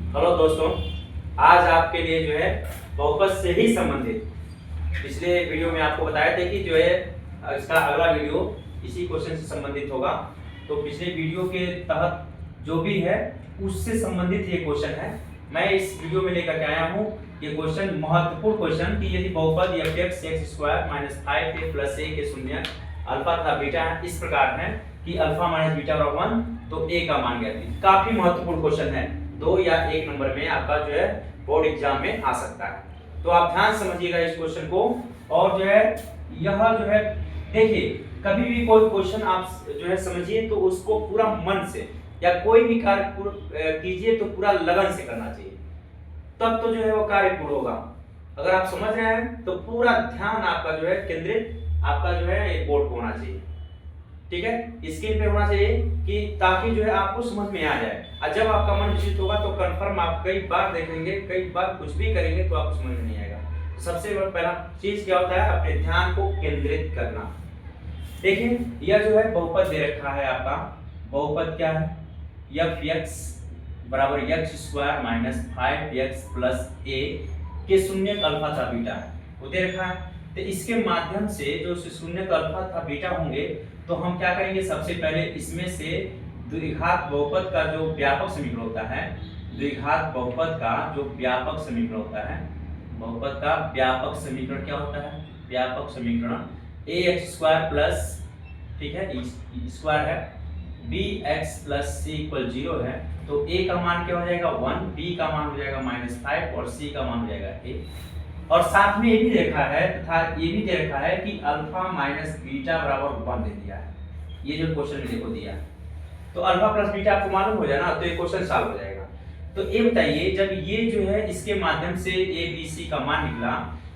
Hello दोस्तों, आज आपके लिए जो है बहुपद से ही संबंधित पिछले वीडियो में आपको बताया था कि जो है इसका अगला वीडियो इसी क्वेश्चन से संबंधित होगा। तो पिछले वीडियो के तहत जो भी है उससे संबंधित ये क्वेश्चन है। मैं इस वीडियो में लेकर के आया हूँ ये क्वेश्चन, महत्वपूर्ण क्वेश्चन कि यदि बहुपद f(x) - 5a + a के शून्य अल्फा तथा बीटा इस प्रकार है कि अल्फा माइनस बीटा बराबर 1 तो a का मान ज्ञात कीजिए। काफी महत्वपूर्ण क्वेश्चन है, 2 या 1 नंबर में आपका जो है बोर्ड एग्जाम में आ सकता है। तो आप ध्यान समझिएगा इस क्वेश्चन को। और जो है यह जो है देखिए, कभी भी कोई क्वेश्चन आप जो है समझिए तो उसको पूरा मन से या कोई भी कार्य कीजिए तो पूरा लगन से करना चाहिए, तब तो जो है वो कार्य पूर्ण होगा। अगर आप समझ रहे हैं तो पूरा ध्यान आपका जो है केंद्रित आपका जो है एक बोर्ड पे होना चाहिए, ठीक है, स्क्रीन पे होना चाहिए कि ताकि जो है आपको समझ में आ जाए। और जब आपका मन विचलित होगा तो कंफर्म आप कई बार देखेंगे, कई बार कुछ भी करेंगे तो आपको समझ में नहीं आएगा। तो सबसे पहला चीज क्या होता है, अपने ध्यान को केंद्रित करना। देखिए यह जो है बहुपद दे रखा है आपका, बहुपद क्या है, f(x) बराबर x² - 5x + a के शून्य अल्फा तथा बीटा है, वो दे रखा है। तो इसके माध्यम से जो शून्य अल्फा तथा बीटा होंगे तो हम क्या करेंगे, सबसे पहले इसमें से द्विघात बहुपद का जो व्यापक समीकरण होता है, द्विघात बहुपद का जो व्यापक समीकरण होता है, बहुपद का व्यापक समीकरण क्या होता है, व्यापक समीकरण ax² ठीक है स्क्वायर है bx + c = 0 है। तो a का मान क्या हो जाएगा 1, b का मान हो जाएगा -5 और c का मान हो जाएगा a। और साथ में ये भी देखा है तथा ये भी दे रखा है कि अल्फा माइनस बीटा बराबर 1 दे दिया है। ये जो क्वेश्चन में देखो दिया है तो अल्फा प्लस बीटा आपको मालूम हो जाए ना, तो ये क्वेश्चन सॉल्व हो जाएगा। तो ये बताइए, जब ये जो है इसके माध्यम से a b c का मान निकला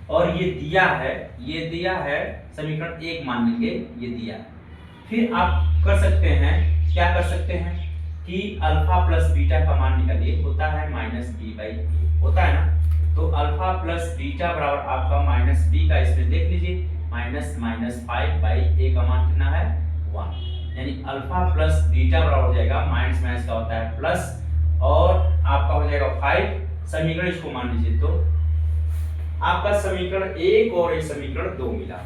और ये दिया है समीकरण 1 मान लेंगे, ये दिया है, फिर आप कर सकते हैं, क्या कर सकते हैं कि अल्फा प्लस बीटा का मान निकालिए, होता है -b/a, होता है ना। तो अल्फा प्लस बीटा बराबर आपका -b का इसमें देख लीजिए, -5/a का मान कितना है 1, यानी अल्फा प्लस बीटा बराबर हो जाएगा माइनस माइनस का होता है प्लस और आपका हो जाएगा 5। समीकरण इसको मान लीजिए तो आपका समीकरण 1 और एक समीकरण 2 मिला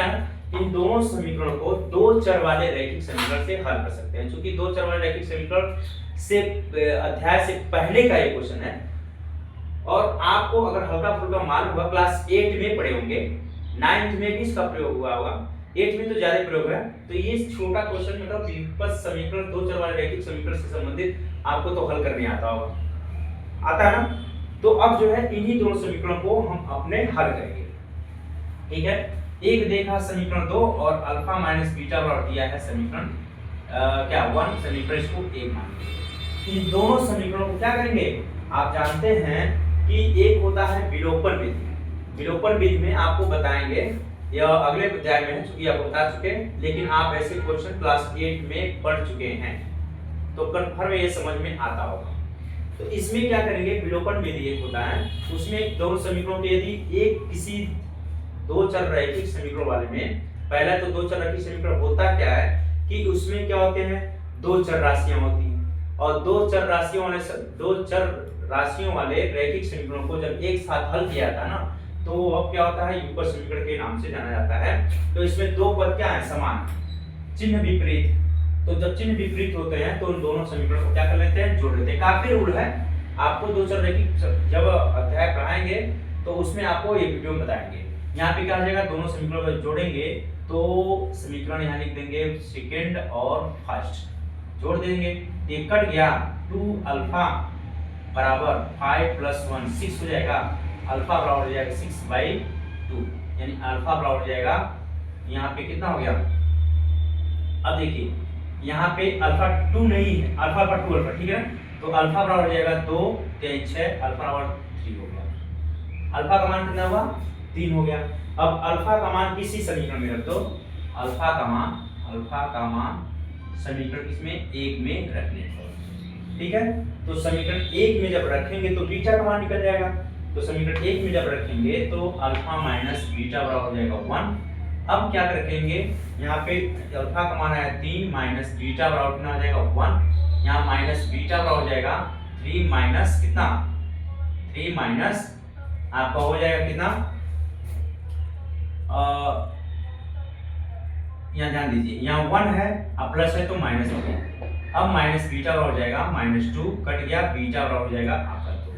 ना। इन दोनों समीकरणों को दो चर वाले रैखिक समीकरण से हल कर सकते हैं। क्योंकि दो चर वाले रैखिक समीकरण से अध्याय से पहले का ये क्वेश्चन है और आपको अगर हल्का फुल्का मालूम होगा, क्लास 8 में पढ़े होंगे, 9th में भी इसका प्रयोग हुआ होगा, 8th में तो ज्यादा प्रयोग है। तो ये छोटा क्वेश्चन मतलब विपद समीकरण, दो चर वाले रैखिक समीकरण से संबंधित आपको तो हल करने आता होगा, आता है ना। तो अब जो है इन्हीं दोनों समीकरणों को हम अपने हल करेंगे, ठीक है। एक देखा समीकरण 2 और अल्फा माइनस बीटा बराबर दिया है समीकरण क्या 1, समीकरण इसको 1 मान। इन दोनों समीकरणों को क्या करेंगे, आप जानते हैं कि एक होता है विलोपन विधि। विलोपन विधि में आपको बताएंगे, यह अगले अध्याय में है क्योंकि आपको बता चुके हैं, लेकिन आप ऐसे क्वेश्चन क्लास 8 में पढ़ चुके हैं तो कन्फर्म ये समझ में आता होगा। तो इसमें क्या करेंगे, विलोपन विधि एक होता है, उसमें दोनों समीकरणों के यदि एक किसी दो चर रैखिक समीकरण वाले में, पहला तो दो चर रैखिक समीकरण होता क्या है कि उसमें क्या होते हैं, दो चर राशियां होती हैं और दो चर राशियों वाले रैखिक समीकरणों को जब एक साथ हल किया जाता है ना तो अब क्या होता है, युगपत समीकरण के नाम से जाना जाता है। तो इसमें दो पद क्या है, समान, चिन्ह विपरीत। तो जब चिन्ह विपरीत होते हैं तो उन दोनों समीकरणों को क्या कर लेते हैं, जोड़ लेते हैं। काफी रूल है, आपको दो चर रैखिक जब अध्याय पढ़ाएंगे तो उसमें आपको ये वीडियो में बताएंगे। यहाँ पे क्या हो जाएगा, दोनों समीकरणों को जोड़ेंगे तो समीकरण यहाँ लिख देंगे सेकेंड और फर्स्ट, जोड़ देंगे, ये कट गया, 2 अल्फा बराबर 5 + 1 6 हो जाएगा, अल्फा बराबर हो जाएगा 6/2, यानी अल्फा बराबर हो जाएगा, यहाँ पे कितना हो गया, अब देखिए यहाँ पे अल्फा 2 नहीं है, अल्फा पर 2 अल्फा, ठीक है। तो अल्फा बराबर हो जाएगा 2 3 6, अल्फा बराबर 3 हो गया, अल्फा का मान कितना हुआ 3 हो गया। अब अल्फा का मान किसी समीकरण में रख दो, अल्फा का मान समीकरण किसमें 1 में रखने को, ठीक है। तो समीकरण 1 में जब रखेंगे तो बीटा का मान निकल जाएगा। तो समीकरण 1 में जब रखेंगे तो अल्फा माइनस बीटा बराबर हो जाएगा 1। अब क्या रखेंगे, यहाँ पे अल्फा का मान आया 3 माइनस बीटा बराबर कितना हो जाएगा 1, यहाँ माइनस बीटा बराबर हो जाएगा 3 माइनस कितना, 3 माइनस आपका हो जाएगा कितना, यहाँ ध्यान दीजिए, यहाँ 1 है अब प्लस है तो माइनस हो गया, अब माइनस बीटा और हो जाएगा -2 कट गया, बीटा और हो जाएगा आपका 2।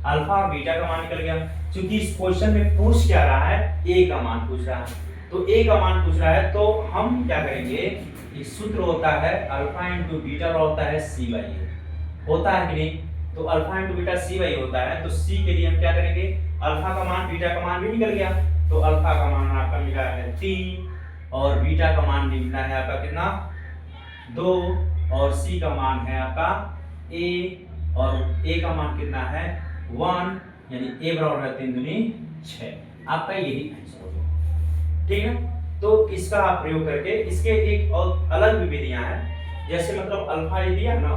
अल्फा और बीटा का मान निकल गया। क्योंकि इस क्वेश्चन में पूछ क्या रहा है, ए का मान पूछ रहा है, तो ए का मान पूछ रहा है तो हम क्या करेंगे, एक सूत्र होता है अल्फा इंटू बीटा और होता है सी बाई ए, होता है कि नहीं, तो alpha into beta C by होता है, तो सी के लिए हम क्या करेंगे, अल्फा का मान बीटा का मान भी निकल गया, तो अल्फा का मान आपका मिला है 3 और बीटा का मान मिला है आपका कितना 2 और सी का मान है आपका ए और ए का मान कितना है 1, यानी ए बराबर है 3 दूनी 6। आपका यही आंसर हो जाएगा, ठीक है। तो इसका आप प्रयोग करके इसके एक और अलग भी विधियां हैं, जैसे मतलब अल्फा ये दिया ना,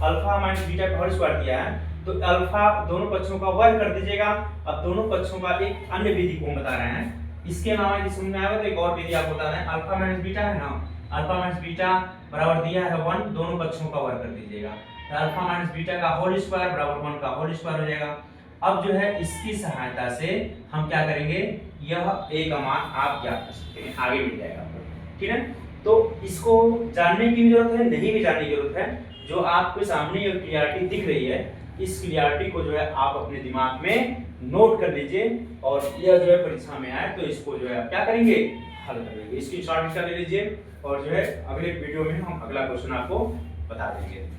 अल्फा माइनस बीटा का होल स्क्वायर दिया है, तो अल्फा दोनों पक्षों का वर्ग कर दीजिएगा। अब दोनों पक्षों का एक अन्य विधि को हम बता रहे हैं, इसके अलावा यदि समझ में आएगा तो एक और विधि आपको बता रहे हैं। अल्फा माइनस बीटा है ना, अल्फा माइनस बीटा बराबर दिया है 1, दोनों पक्षों का वर्ग कर दीजिएगा, तो अल्फा माइनस बीटा का होल स्क्वायर बराबर 1 का होल स्क्वायर हो जाएगा। अब जो है इसकी सहायता से हम क्या करेंगे, यह ए का मान आप ज्ञात कर सकते हैं, आगे मिल जाएगा आपको, ठीक है। तो इसको जानने की भी जरूरत है, नहीं भी जानने की जरूरत है, जो आपके सामने ये क्लियरिटी दिख रही है, इस क्लियरिटी को जो है आप अपने दिमाग में नोट कर लीजिए, और यह जो है परीक्षा में आए तो इसको जो है आप क्या करेंगे, हल कर लेंगे। इसकी शॉर्ट ले लीजिए और जो है अगले वीडियो में हम अगला क्वेश्चन आपको बता देंगे।